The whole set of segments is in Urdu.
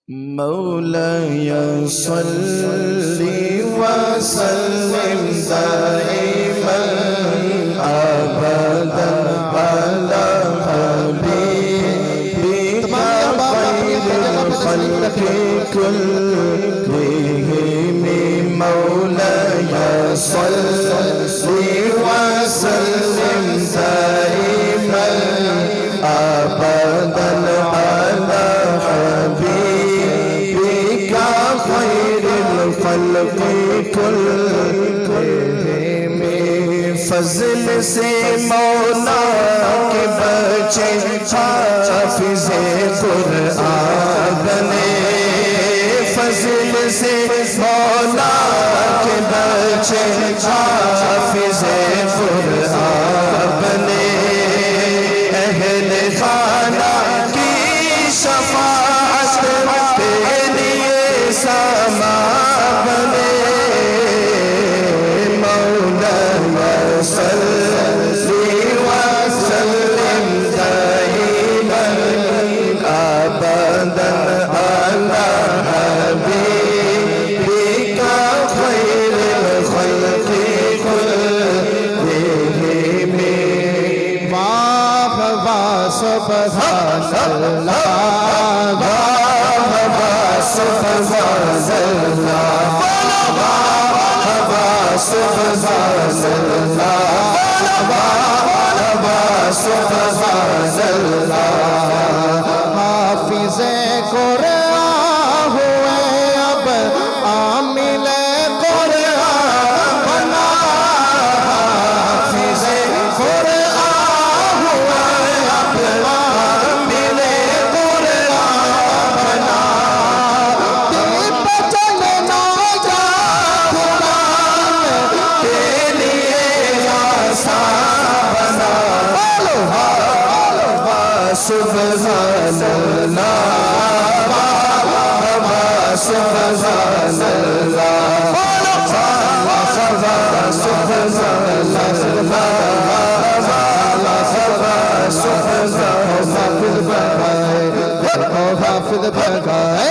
مولاي صل وسلم دائما ابدا على حبيبك خير الخلق كلهم مولاي صل وسلم دائما ابدا على حبيبك خير الخلق كلهم فضل سے مولا کے بچے حافظ قرآن بنے فضل سے مولا کے بچے حافظ قرآن بنے اہل خانہ کی شفاعت کے لیے ساما بنے مولانا صلی وسلم دائما ابدا على حبيبك خير الخلق كلهم واہ واہ سبحان اللہ واہ واہ سبحان اللہ واہ واہ سبحان اللہ واہ واہ سبحان اللہ حافظ قرآن ہوئے اب عامل قرآن بنا حافظ قرآن ہوئے اب عامل قرآن بنا دین پہ چلنا جا قرآن کے لیے آسان بنا سبحان اللہ سبحان اللہ حافظ بن گئے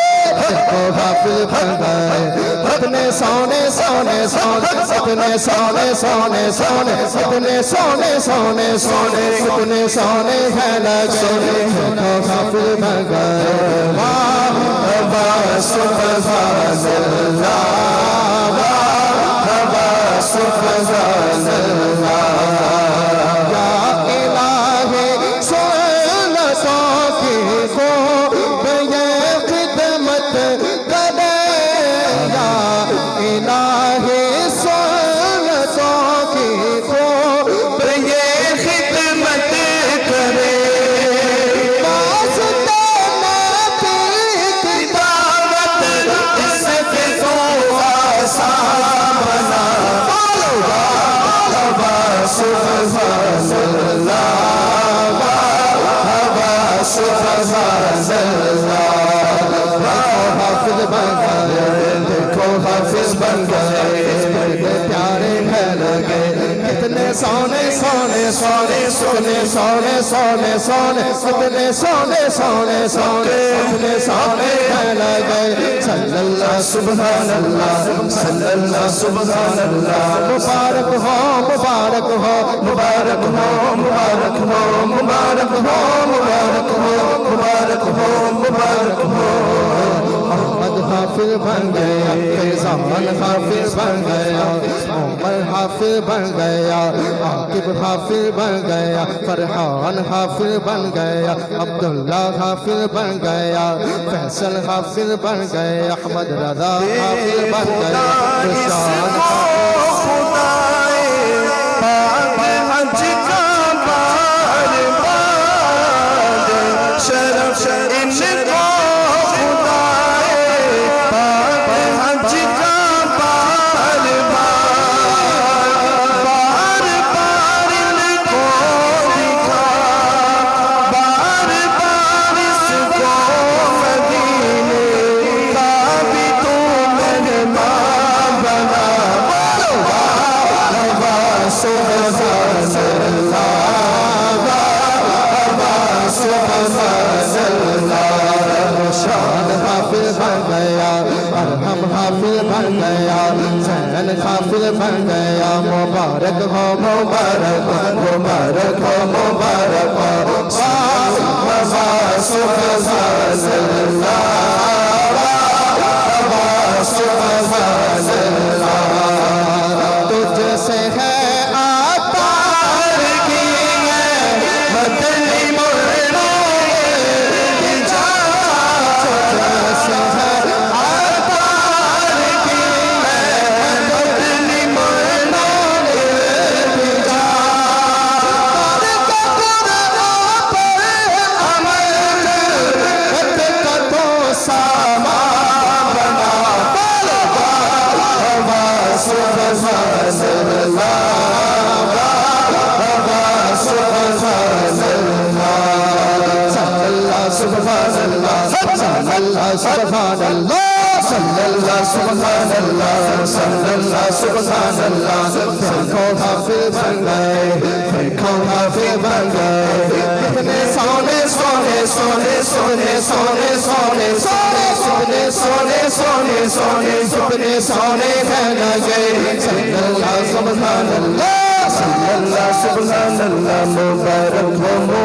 حافظ بن گئے اپنے سونے سونے سونے اپنے سونے سونے سونے اپنے سونے سونے سونے اپنے سونے ہے لگے حافظ بن گئے واہ واہ سبحان اللہ واہ سبحان اللہ یا الہی سنتوں کی خوب یہ خدمت کرے یا الہی سنتوں کی خوب یہ خدمت کرے واسطے نبی کی دعوت اس کے تو آسان بنا سبحان اللہ سبحان اللہ حافظ بن گئے دیکھو حافظ بن گئے پیارے ہے لگے کتنے سونے سونے سونے سونے سونے سونے سونے کتنے سونے سونے سونے کتنے سونے ہے لگے صلی اللہ سبحان اللہ صلی اللہ سبحان اللہ مبارک ہو مبارک ہو مبارک ہو مبارک ہو مبارک ہو مبارک ہو مبارک ہو مبارک ہو محمد حافظ بن گیا فیضان حافظ بن گیا عمر حافظ بن گیا عاقب حافظ بن گیا فرحان حافظ بن گیا عبداللہ حافظ بن گیا فیصل حافظ بن گیا احمد رضا حافظ بن گیا رشان بن گیا ارحم حافظ بن گیا زین حافظ بن گیا مبارک ہو مبارک مبارک ہو مبارک ہو سبحان اللہ سبحان اللہ تجھ سے ہے عطار کی مدنی مرنا تجھ سے ہے عطار کی مدنی مرنا سبحان اللہ صلی اللہ سبحان اللہ صلی اللہ سبحان اللہ دیکھو حافظ بن گئے دیکھو حافظ بن گئے کتنے سونے سونے سونے سونے سونے سونے سونے سونے سونے سونے سونے سونے سونے ہیں گئے صلی اللہ سبحان اللہ صلی اللہ سبحان اللہ مبارک ہو